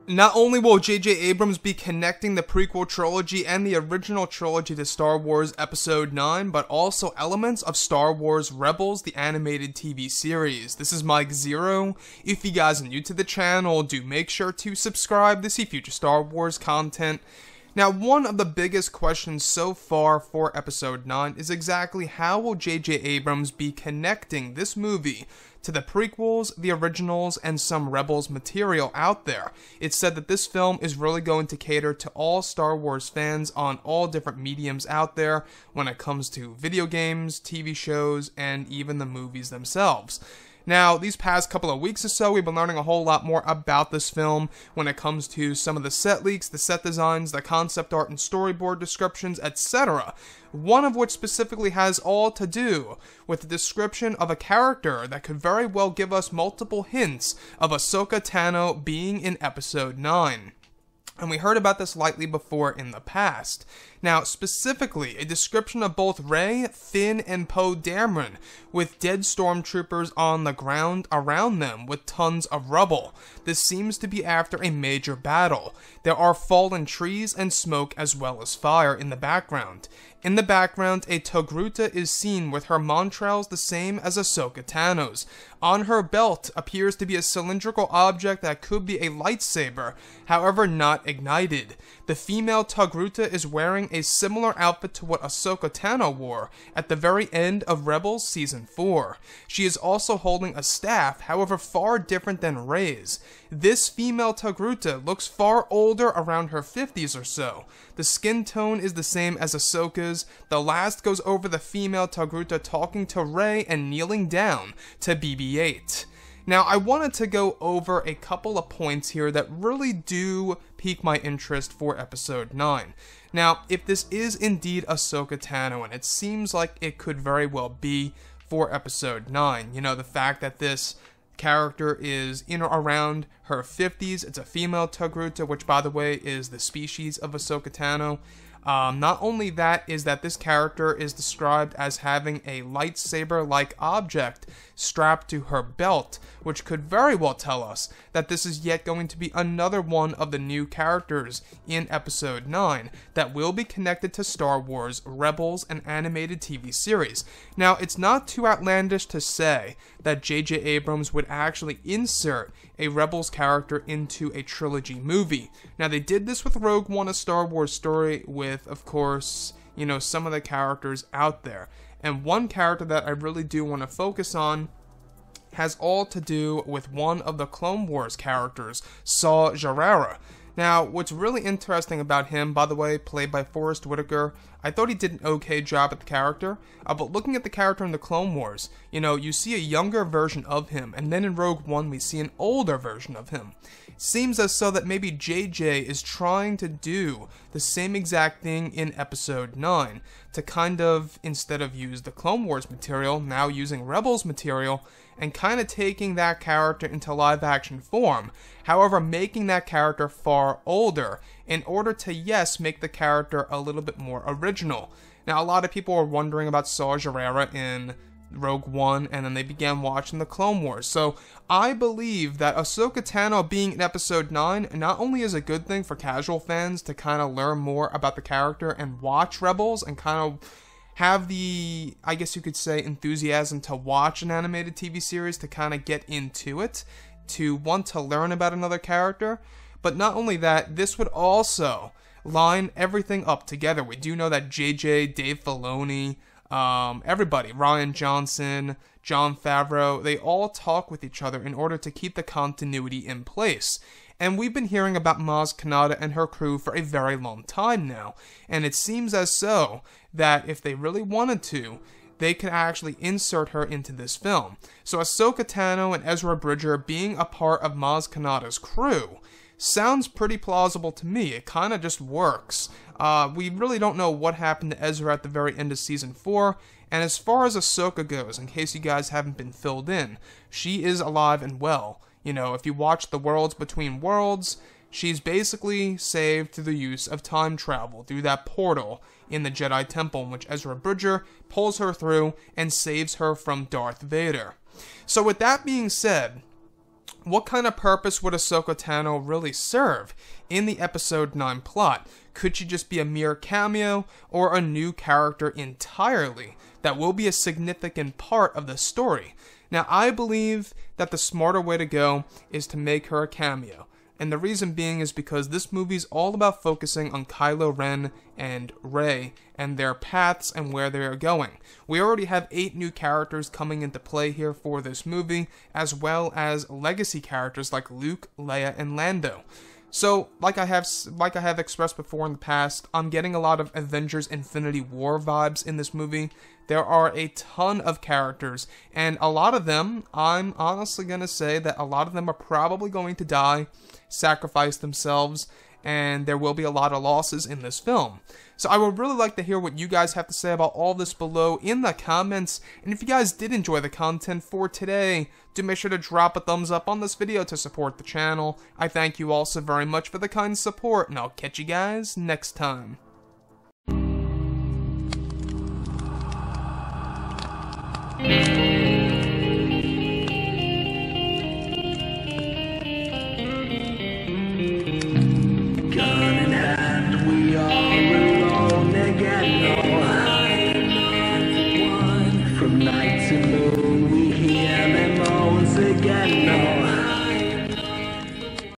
Not only will J.J. Abrams be connecting the prequel trilogy and the original trilogy to Star Wars Episode 9, but also elements of Star Wars Rebels, the animated TV series. This is Mike Zero. If you guys are new to the channel, do make sure to subscribe to see future Star Wars content. Now, one of the biggest questions so far for Episode 9 is exactly how will J.J. Abrams be connecting this movie to the prequels, the originals, and some Rebels material out there. It's said that this film is really going to cater to all Star Wars fans on all different mediums out there when it comes to video games, TV shows, and even the movies themselves. Now, these past couple of weeks or so, we've been learning a whole lot more about this film when it comes to some of the set leaks, the set designs, the concept art and storyboard descriptions, etc. One of which specifically has all to do with the description of a character that could very well give us multiple hints of Ahsoka Tano being in Episode 9. And we heard about this lightly before in the past. Now, specifically, a description of both Rey, Finn, and Poe Dameron, with dead stormtroopers on the ground around them with tons of rubble. This seems to be after a major battle. There are fallen trees and smoke as well as fire in the background. In the background, a Togruta is seen with her montrals the same as Ahsoka Tano's. On her belt appears to be a cylindrical object that could be a lightsaber, however not ignited. The female Togruta is wearing a similar outfit to what Ahsoka Tano wore at the very end of Rebels Season 4. She is also holding a staff, however far different than Rey's. This female Togruta looks far older, around her 50s or so. The skin tone is the same as Ahsoka's. The last goes over the female Togruta talking to Rey and kneeling down to BB-8. Now, I wanted to go over a couple of points here that really do pique my interest for Episode 9. Now, if this is indeed Ahsoka Tano, and it seems like it could very well be for Episode 9, you know, the fact that this character is in or around her 50s, it's a female Togruta, which by the way is the species of Ahsoka Tano. Not only that, is that this character is described as having a lightsaber-like object strapped to her belt, which could very well tell us that this is yet going to be another one of the new characters in Episode 9 that will be connected to Star Wars Rebels, an animated TV series. Now, it's not too outlandish to say that J.J. Abrams would actually insert a Rebels character into a trilogy movie. Now, they did this with Rogue One, a Star Wars story, with, of course, you know, some of the characters out there. And one character that I really do want to focus on has all to do with one of the Clone Wars characters, Saw Gerrera. Now, what's really interesting about him, by the way, played by Forrest Whitaker, I thought he did an okay job at the character, but looking at the character in the Clone Wars, you know, you see a younger version of him, and then in Rogue One we see an older version of him. Seems as so that maybe JJ is trying to do the same exact thing in Episode 9, to kind of, instead of use the Clone Wars material, now using Rebels material, and kind of taking that character into live-action form, however making that character far older, in order to, yes, make the character a little bit more original. Now, a lot of people were wondering about Saw Gerrera in Rogue One, and then they began watching the Clone Wars. So, I believe that Ahsoka Tano being in Episode 9 not only is a good thing for casual fans to kind of learn more about the character and watch Rebels and kind of have the, I guess you could say, enthusiasm to watch an animated TV series, to kind of get into it, to want to learn about another character. But not only that, this would also line everything up together. We do know that JJ, Dave Filoni, everybody, Rian Johnson, Jon Favreau, they all talk with each other in order to keep the continuity in place. And we've been hearing about Maz Kanata and her crew for a very long time now, and it seems as so that if they really wanted to, they could actually insert her into this film. So Ahsoka Tano and Ezra Bridger being a part of Maz Kanata's crew sounds pretty plausible to me. It kind of just works. We really don't know what happened to Ezra at the very end of Season 4, and as far as Ahsoka goes, in case you guys haven't been filled in, she is alive and well. You know, if you watch The Worlds Between Worlds, she's basically saved through the use of time travel, through that portal in the Jedi Temple, in which Ezra Bridger pulls her through and saves her from Darth Vader. So with that being said, what kind of purpose would Ahsoka Tano really serve in the episode 9 plot? Could she just be a mere cameo, or a new character entirely that will be a significant part of the story? Now, I believe that the smarter way to go is to make her a cameo. And the reason being is because this movie's all about focusing on Kylo Ren and Rey and their paths and where they are going. We already have 8 new characters coming into play here for this movie, as well as legacy characters like Luke, Leia, and Lando. So, like I have expressed before in the past, I'm getting a lot of Avengers Infinity War vibes in this movie. There are a ton of characters, and a lot of them, I'm honestly going to say that a lot of them are probably going to die, sacrifice themselves, and there will be a lot of losses in this film. So I would really like to hear what you guys have to say about all this below in the comments, and if you guys did enjoy the content for today, do make sure to drop a thumbs up on this video to support the channel. I thank you all so very much for the kind support, and I'll catch you guys next time.